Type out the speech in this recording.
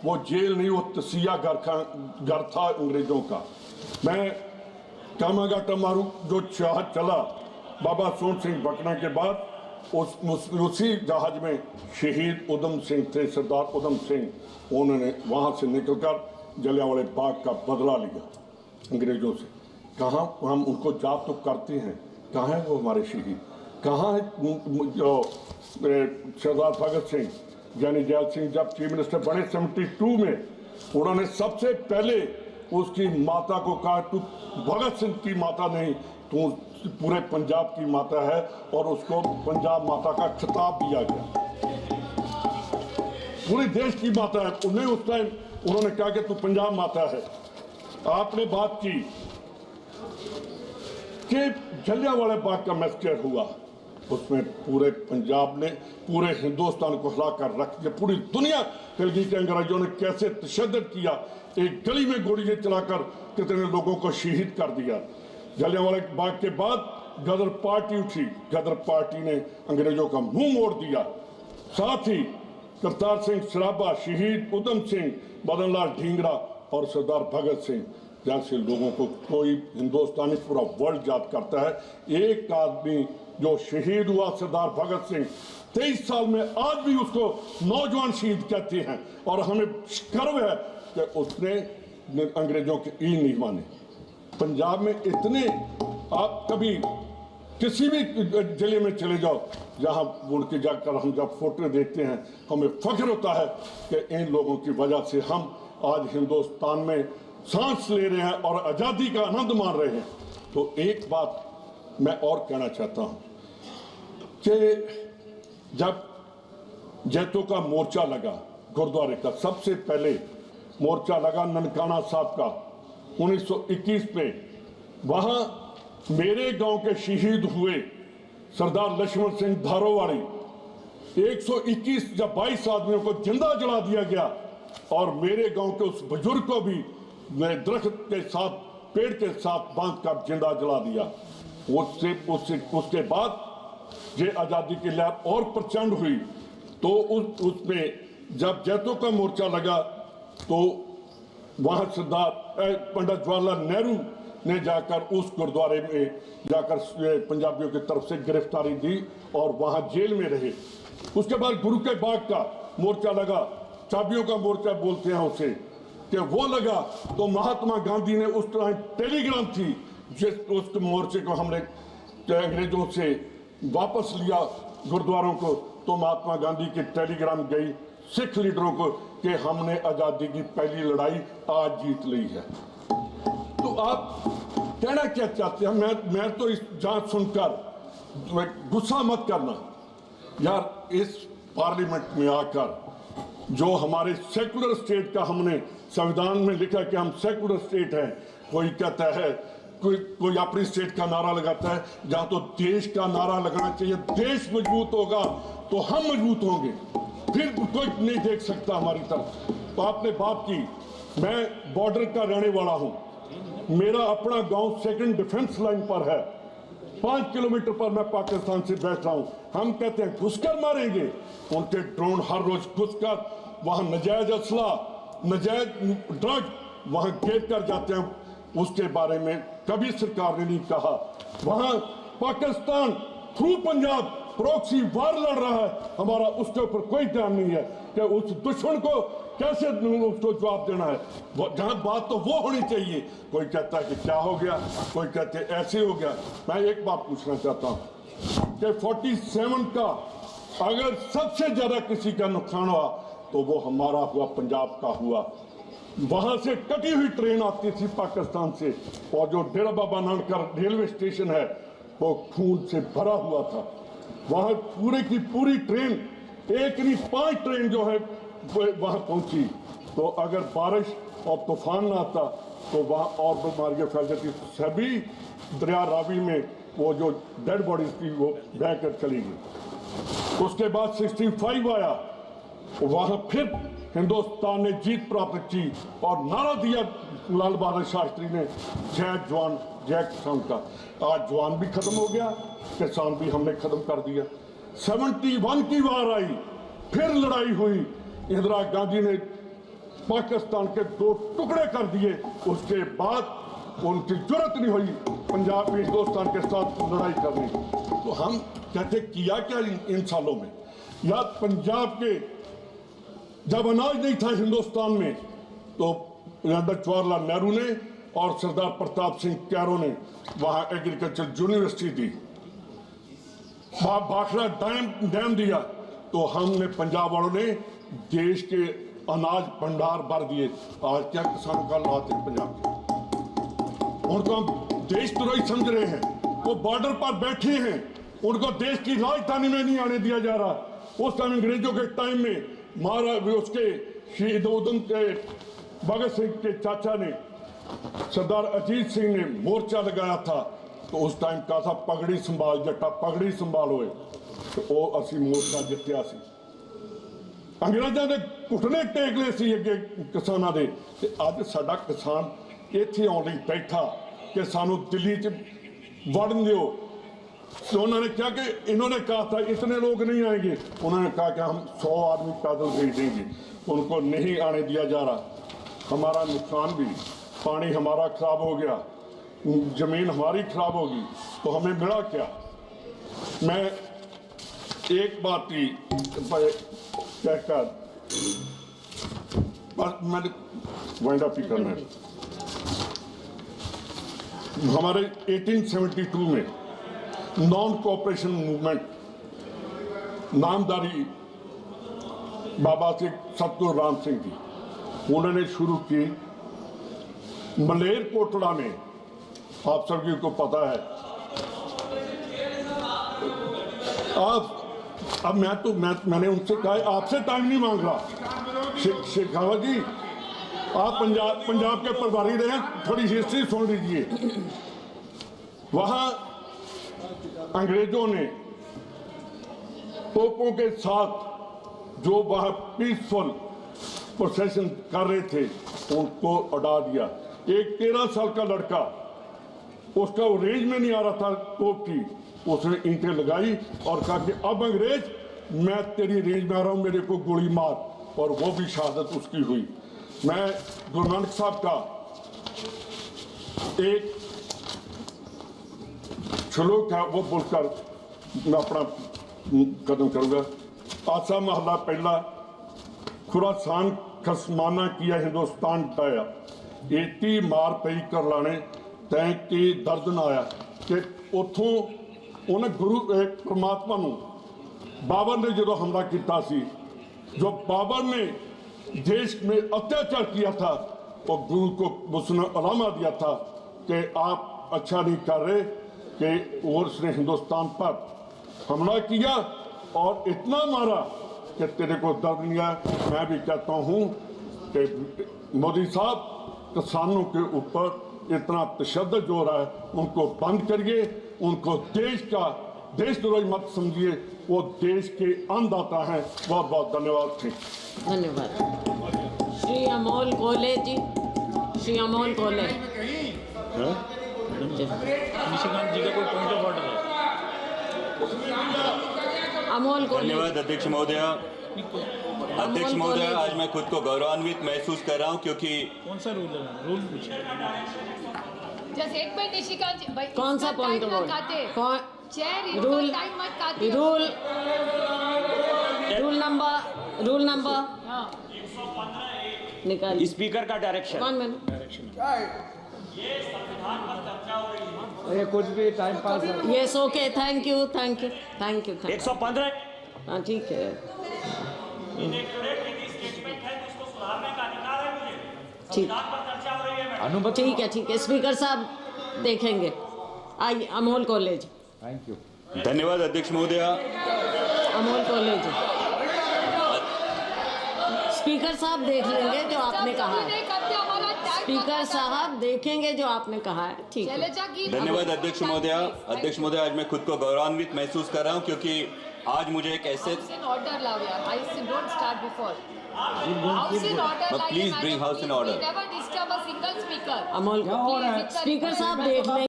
वो जेल नहीं, वो तसिया घर था अंग्रेजों का। मैं कामागाटा मारू जो जहाज चला बाबा सोन सिंह बकना के बाद, उसी जहाज में शहीद उधम सिंह थे, सरदार उधम सिंह। उन्होंने वहाँ से निकलकर जलियांवाले बाग का बदला लिया अंग्रेजों से। कहाँ हम उनको याद तो करते हैं, कहाँ है वो हमारे शहीद, कहाँ है जो सरदार भगत सिंह यानी जैल सिंह जब चीफ मिनिस्टर बने 72 में, उन्होंने सबसे पहले उसकी माता को कहा तू भगत सिंह की माता नहीं, तू पूरे पंजाब की माता है, और उसको पंजाब माता का खिताब दिया गया। पूरे देश की माता है। उन्हें उस टाइम उन्होंने कहा कि तू पंजाब माता है। आपने बात की कि जलियांवाले बाग का मैसेकर हुआ, उसमें पूरे पंजाब ने पूरे हिंदुस्तान को हिला कर रख दिया। पूरी दुनिया हिल गई कि अंग्रेजों ने कैसे तशद्दुद किया, एक गली में गोलियां चलाकर कितने लोगों को शहीद कर दिया। जलियांवाले बाग के बाद गदर पार्टी उठी, गदर पार्टी ने अंग्रेजों का मुंह मोड़ दिया। साथ ही करतार सिंह सराबा, शहीद उधम सिंह, मदन लाल ढींगरा और सरदार भगत सिंह जैसे लोगों को कोई हिंदुस्तानी पूरा वर्ल्ड याद करता है। एक आदमी जो शहीद हुआ सरदार भगत सिंह, 23 साल में आज भी उसको नौजवान शहीद कहते हैं, और हमें गर्व है कि उसने अंग्रेजों के ई नहीं माने। पंजाब में इतने, आप कभी किसी भी जिले में चले जाओ, जहां उड़ के जाकर हम जब फोटो देखते हैं, हमें फख्र होता है कि इन लोगों की वजह से हम आज हिंदुस्तान में सांस ले रहे हैं और आज़ादी का आनंद मान रहे हैं। तो एक बात मैं और कहना चाहता हूं कि जब जैतों का मोर्चा लगा गुरुद्वारे का, सबसे पहले मोर्चा लगा ननकाना साहब का 1921 में, वहां मेरे गांव के शहीद हुए सरदार लक्ष्मण सिंह धारोवाड़ी, 121 या 22 आदमियों को जिंदा जला दिया गया, और मेरे गांव के उस बुजुर्ग को भी दरख्त के साथ, पेड़ के साथ बांध कर जिंदा जला दिया। उसके बाद ये आज़ादी की लहर और प्रचंड हुई। तो उसमें जब जैतों का मोर्चा लगा तो वहां सरदार पंडित जवाहरलाल नेहरू ने जाकर उस गुरुद्वारे में जाकर पंजाबियों की तरफ से गिरफ्तारी दी और वहां जेल में रहे। उसके बाद गुरु के बाग का मोर्चा लगा, चाबियों का मोर्चा बोलते हैं उसे, कि वो लगा तो महात्मा गांधी ने उस तरह टेलीग्राम थी, जिस उस मोर्चे को हमने अंग्रेजों से वापस लिया गुरुद्वारों को, तो महात्मा गांधी की टेलीग्राम गई सिख लीडरों को कि हमने आज़ादी की पहली लड़ाई आज जीत ली है। तो आप कहना क्या चाहते हैं? मैं तो इस जांच सुनकर गुस्सा मत करना यार, इस पार्लियामेंट में आकर जो हमारे सेकुलर स्टेट का हमने संविधान में लिखा कि हम सेकुलर स्टेट है, कोई कहता है, कोई अपनी स्टेट का नारा लगाता है, जहां तो देश का नारा लगाना चाहिए। देश मजबूत होगा तो हम मजबूत होंगे, फिर कोई नहीं देख सकता हमारी तरफ। तो आपने बात की, मैं बॉर्डर का रहने वाला हूं, मेरा अपना गांव सेकंड डिफेंस लाइन पर है, 5 किलोमीटर पर मैं पाकिस्तान से बैठा हूं। हम कहते हैं घुसकर मारेंगे, उनके ड्रोन हर रोज घुसकर वहां नजायज असला, नजायज ड्रग वहां घेर कर जाते हैं। उसके बारे में कभी सरकार ने नहीं कहा। वहां पाकिस्तान थ्रू पंजाब प्रॉक्सी वार लड़ रहा है, हमारा उसके ऊपर कोई ध्यान नहीं है कि उस दुश्मन को कैसे उसको जवाब देना है। जहां बात तो वो होनी चाहिए। कोई कहता है कि क्या हो गया, कोई कहते हैं ऐसे हो गया। मैं एक बात पूछना चाहता हूं कि 47 का अगर सबसे ज्यादा किसी का नुकसान हुआ तो वो हमारा हुआ, पंजाब का हुआ। वहां से कटी हुई ट्रेन आती थी पाकिस्तान से, और जो डेरा बाबा नानक रेलवे स्टेशन है वो खून से भरा हुआ था। वहां पूरे की पूरी ट्रेन, एक नहीं 5 ट्रेन जो है वहां पहुंची। तो अगर बारिश और तूफान ना आता तो वहां और बीमारियां फैल जाती। सभी दरिया रावी में वो जो डेड बॉडीज थी वो बहकर चली गई। उसके बाद 65 आया, वहां फिर हिंदुस्तान ने जीत प्राप्त की और नारा दिया लाल बहादुर शास्त्री ने, जय जवान जय किसान का। आज जवान भी खत्म हो गया, किसान भी हमने खत्म कर दिया। 71 की बार आई, फिर लड़ाई हुई। इंदिरा गांधी ने पाकिस्तान के 2 टुकड़े कर दिए, उसके बाद उनकी जरूरत नहीं हुई पंजाब में हिंदुस्तान के साथ लड़ाई करने की। तो हम कहते किया क्या इन सालों में? या पंजाब के जब अनाज नहीं था हिंदुस्तान में तो पंडित जवाहरलाल नेहरू ने और सरदार प्रताप सिंह कैरो ने वहां एग्रीकल्चर यूनिवर्सिटी दी, भाखड़ा डैम दिया, तो हमने पंजाब वालों ने देश के अनाज भंडार भर दिए। आज क्या किसानों का हालात है पंजाब के? उनको हम देशद्रोही समझ रहे हैं, वो बॉर्डर पर बैठे हैं, उनको देश की राजधानी में नहीं आने दिया जा रहा। उस टाइम अंग्रेजों के टाइम में महाराज उसके शहीद उधम के भगत सिंह के चाचा ने सरदार अजीत सिंह ने मोर्चा लगाया था, तो उस टाइम कहा था पगड़ी संभाल जट्टा पगड़ी संभालो, तो वो असी मोर्चा जितया सी। अंग्रेजों ने घुटने टेक ले सी अगे किसानों के, अज साडा किसान इत्थे आउण लई बैठा कि सानू दिल्ली च वड़न दिओ। तो उन्होंने क्या कि इन्होंने कहा था इतने लोग नहीं आएंगे, उन्होंने कहा कि हम 100 आदमी पैदल भेज देंगे, उनको नहीं आने दिया जा रहा। हमारा नुकसान भी, पानी हमारा खराब हो गया, जमीन हमारी खराब होगी, तो हमें मिला क्या? मैं एक बात ही कहकर मैंने वाइंड अप ही करना है। हमारे 1872 में नॉन कोऑपरेशन मूवमेंट नामदारी बाबा से सतगुरु राम सिंह जी, उन्होंने शुरू की मलेरकोटला में। आप सभी को पता है, आप अब मैंने उनसे कहा आपसे टाइम नहीं मांग रहा। शेखावत जी, आप पंजाब के प्रभारी रहे, थोड़ी हिस्ट्री सुन लीजिए। वहां अंग्रेजों ने तोपों के साथ जो वहां पीसफुल प्रोसेशन कर रहे थे उनको उड़ा दिया। एक 13 साल का लड़का, उसका वो रेंज में नहीं आ रहा था तोप की, उसने ईंटें लगाई और कहा कि अब अंग्रेज मैं तेरी रेंज में आ रहा हूं, मेरे को गोली मार, और वो भी शहादत उसकी हुई। मैं गुरु नानक साहब का एक श्लोक है वो बोलकर मैं अपना कदम करूंगा। आसा महला पहला, खुरासान खसमाना किया हिंदुस्तान टाया, एती मार पई कर लाने तैं की दर्द ना आया। कि उथों उन्हें गुरु परमात्मा नूं बाबर ने जो हमला किया सी, जो बाबर ने देश में अत्याचार किया था, वो गुरु को उसने अलामा दिया था कि आप अच्छा नहीं कर रहे, कि और उसने हिंदुस्तान पर हमला किया और इतना मारा कि तेरे को दर्द नहीं आया। मैं भी कहता हूँ कि मोदी साहब, किसानों के ऊपर इतना तशद्दुद जो हो रहा है उनको बंद करिए, उनको देशद्रोही मत समझिए, वो देश के अन्नदाता हैं। बहुत बहुत धन्यवाद। धन्यवाद। श्री अमोल कोले जी, श्री अमोल कोले। निशिकांत जी का कोई पॉइंट ऑफ ऑर्डर है? अमोल कोले। धन्यवाद अध्यक्ष महोदय। अध्यक्ष महोदय, आज मैं खुद को गौरवान्वित महसूस कर रहा हूं क्योंकि कौन सा रूल है? रूल पूछिए। जस्ट एक मिनट निशिकांत जी, भाई कौन सा point of order? Rule rule number निकाल। स्पीकर का डायरेक्शन। कौन मैंने? ये कुछ भी टाइम पास है। Yes, okay, thank you. 115। हाँ ठीक है, ठीक है, स्पीकर साहब देखेंगे। आइए अमोल कॉलेज। Thank you. धन्यवाद अध्यक्ष महोदय। अमोल कॉलेज, स्पीकर साहब देख लेंगे जो आपने कहा है। स्पीकर साहब देखेंगे जो आपने कहा है, ठीक है। धन्यवाद अध्यक्ष महोदय। अध्यक्ष महोदय, आज मैं खुद को गौरवान्वित महसूस कर रहा हूं क्योंकि आज मुझे एक ऐसे please bring house in order. Amol, speaker साहब देख लेंगे।